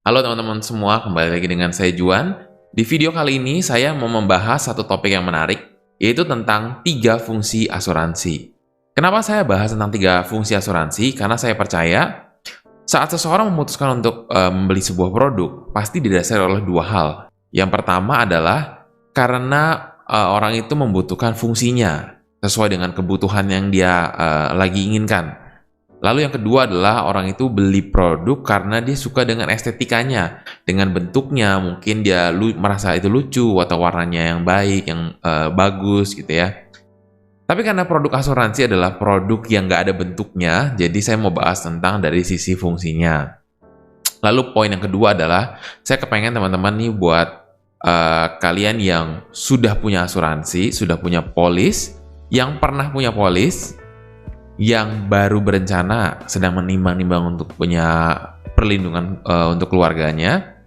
Halo teman-teman semua, kembali lagi dengan saya Juan. Di video kali ini saya mau membahas satu topik yang menarik, yaitu tentang 3 fungsi asuransi. Kenapa saya bahas tentang 3 fungsi asuransi? Karena saya percaya saat seseorang memutuskan untuk membeli sebuah produk, pasti didasari oleh 2 hal. Yang pertama adalah karena orang itu membutuhkan fungsinya sesuai dengan kebutuhan yang dia lagi inginkan. Lalu yang kedua adalah orang itu beli produk karena dia suka dengan estetikanya, dengan bentuknya, mungkin dia merasa itu lucu atau warnanya yang baik, yang bagus gitu ya. Tapi karena produk asuransi adalah produk yang nggak ada bentuknya, jadi saya mau bahas tentang dari sisi fungsinya. Lalu poin yang kedua adalah saya kepengen teman-teman nih buat kalian yang sudah punya asuransi, sudah punya polis, yang pernah punya polis, yang baru berencana sedang menimbang-nimbang untuk punya perlindungan untuk keluarganya,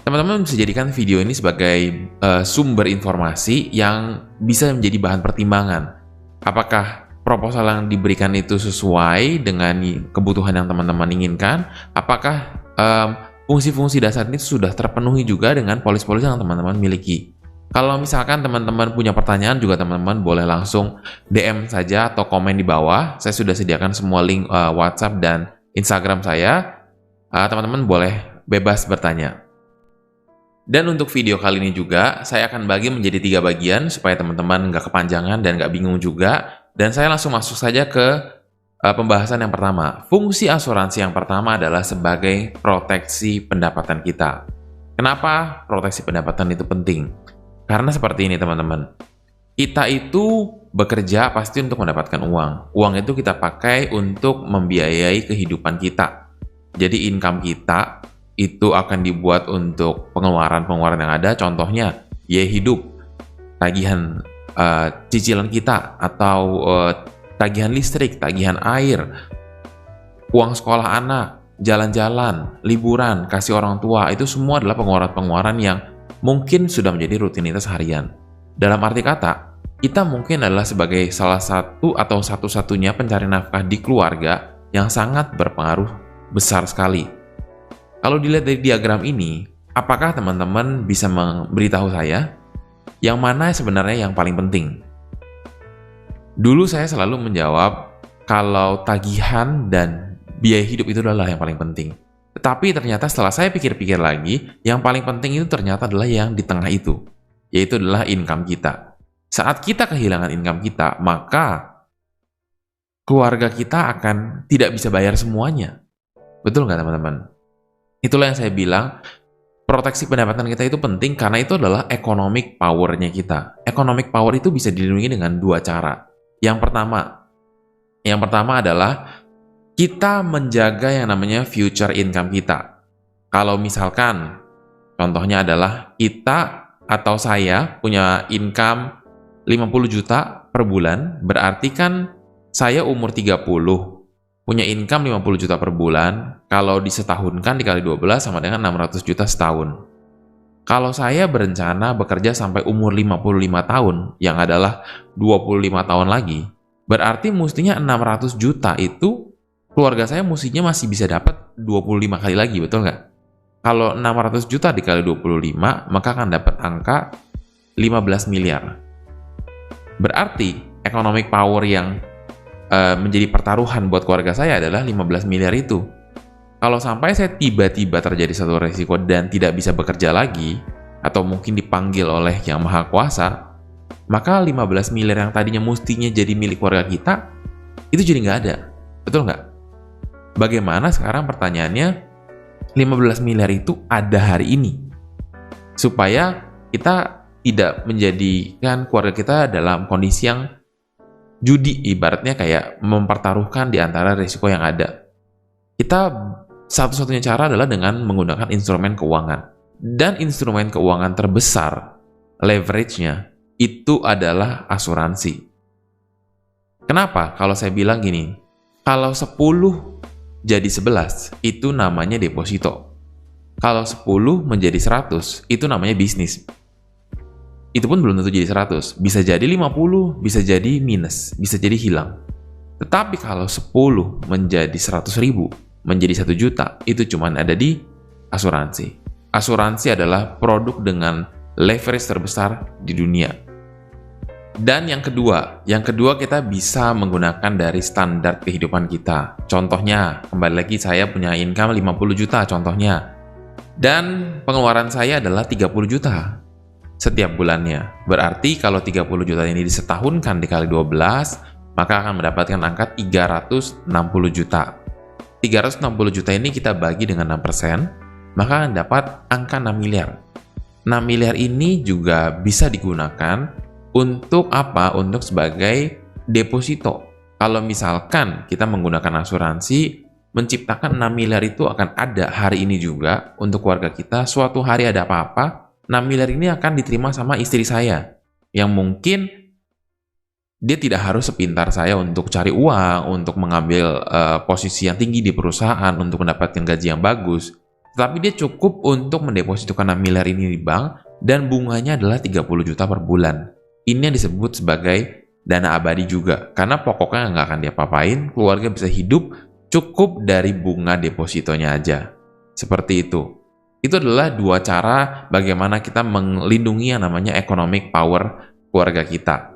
teman-teman bisa jadikan video ini sebagai sumber informasi yang bisa menjadi bahan pertimbangan. Apakah proposal yang diberikan itu sesuai dengan kebutuhan yang teman-teman inginkan? Apakah fungsi-fungsi dasar ini sudah terpenuhi juga dengan polis-polis yang teman-teman miliki? Kalau misalkan teman-teman punya pertanyaan juga teman-teman boleh langsung DM saja atau komen di bawah. Saya sudah sediakan semua link WhatsApp dan Instagram saya. Teman-teman boleh bebas bertanya. Dan untuk video kali ini juga, saya akan bagi menjadi 3 bagian supaya teman-teman nggak kepanjangan dan nggak bingung juga. Dan saya langsung masuk saja ke pembahasan yang pertama. Fungsi asuransi yang pertama adalah sebagai proteksi pendapatan kita. Kenapa proteksi pendapatan itu penting? Karena seperti ini teman-teman, kita itu bekerja pasti untuk mendapatkan uang. Uang itu kita pakai untuk membiayai kehidupan kita. Jadi income kita itu akan dibuat untuk pengeluaran-pengeluaran yang ada. Contohnya, biaya hidup, tagihan cicilan kita, atau tagihan listrik, tagihan air, uang sekolah anak, jalan-jalan, liburan, kasih orang tua. Itu semua adalah pengeluaran-pengeluaran yang mungkin sudah menjadi rutinitas harian. Dalam arti kata, kita mungkin adalah sebagai salah satu atau satu-satunya pencari nafkah di keluarga yang sangat berpengaruh besar sekali. Kalau dilihat dari diagram ini, apakah teman-teman bisa memberitahu saya yang mana sebenarnya yang paling penting? Dulu saya selalu menjawab kalau tagihan dan biaya hidup itu adalah yang paling penting. Tetapi ternyata setelah saya pikir-pikir lagi, yang paling penting itu ternyata adalah yang di tengah itu, yaitu adalah income kita. Saat kita kehilangan income kita, maka keluarga kita akan tidak bisa bayar semuanya. Betul nggak teman-teman? Itulah yang saya bilang, proteksi pendapatan kita itu penting karena itu adalah economic power-nya kita. Economic power itu bisa dilindungi dengan 2 cara. Yang pertama adalah kita menjaga yang namanya future income kita. Kalau misalkan, contohnya adalah kita atau saya punya income 50 juta per bulan, berarti kan saya umur 30, punya income 50 juta per bulan, kalau disetahunkan dikali 12 sama dengan 600 juta setahun. Kalau saya berencana bekerja sampai umur 55 tahun, yang adalah 25 tahun lagi, berarti mestinya 600 juta itu keluarga saya mestinya masih bisa dapat 25 kali lagi, betul nggak? Kalau 600 juta dikali 25, maka akan dapat angka 15 miliar. Berarti, economic power yang menjadi pertaruhan buat keluarga saya adalah 15 miliar itu. Kalau sampai saya tiba-tiba terjadi satu resiko dan tidak bisa bekerja lagi, atau mungkin dipanggil oleh Yang Maha Kuasa, maka 15 miliar yang tadinya mestinya jadi milik keluarga kita, itu jadi nggak ada. Betul nggak? Bagaimana sekarang pertanyaannya 15 miliar itu ada hari ini supaya kita tidak menjadikan keluarga kita dalam kondisi yang judi, ibaratnya kayak mempertaruhkan di antara risiko yang ada. Kita satu-satunya cara adalah dengan menggunakan instrumen keuangan, dan instrumen keuangan terbesar leverage-nya itu adalah asuransi. Kenapa? Kalau saya bilang gini, kalau 10 jadi 11, itu namanya deposito. Kalau 10 menjadi 100, itu namanya bisnis. Itu pun belum tentu jadi 100. Bisa jadi 50, bisa jadi minus, bisa jadi hilang. Tetapi kalau 10 menjadi 100.000, menjadi 1 juta, itu cuma ada di asuransi. Asuransi adalah produk dengan leverage terbesar di dunia. Dan yang kedua kita bisa menggunakan dari standar kehidupan kita. Contohnya, kembali lagi saya punya income 50 juta contohnya. Dan pengeluaran saya adalah 30 juta setiap bulannya. Berarti kalau 30 juta ini disetahunkan dikali 12, maka akan mendapatkan angka 360 juta. 360 juta ini kita bagi dengan 6%, maka akan dapat angka 6 miliar. 6 miliar ini juga bisa digunakan untuk apa? Untuk sebagai deposito. Kalau misalkan kita menggunakan asuransi, menciptakan 6 miliar itu akan ada hari ini juga untuk keluarga kita. Suatu hari ada apa-apa, 6 miliar ini akan diterima sama istri saya. Yang mungkin dia tidak harus sepintar saya untuk cari uang, untuk mengambil posisi yang tinggi di perusahaan, untuk mendapatkan gaji yang bagus. Tetapi dia cukup untuk mendepositokan 6 miliar ini di bank, dan bunganya adalah 30 juta per bulan. Ini yang disebut sebagai dana abadi juga, karena pokoknya nggak akan diapa-apain, keluarga bisa hidup cukup dari bunga depositonya aja. Seperti itu. Itu adalah dua cara bagaimana kita melindungi yang namanya economic power keluarga kita.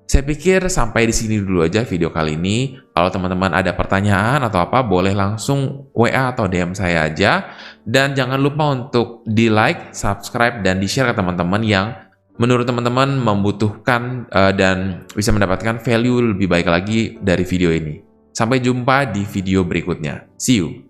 Saya pikir sampai di sini dulu aja video kali ini. Kalau teman-teman ada pertanyaan atau apa, boleh langsung WA atau DM saya aja. Dan jangan lupa untuk di-like, subscribe, dan di-share ke teman-teman yang menurut teman-teman membutuhkan dan bisa mendapatkan value lebih baik lagi dari video ini. Sampai jumpa di video berikutnya. See you!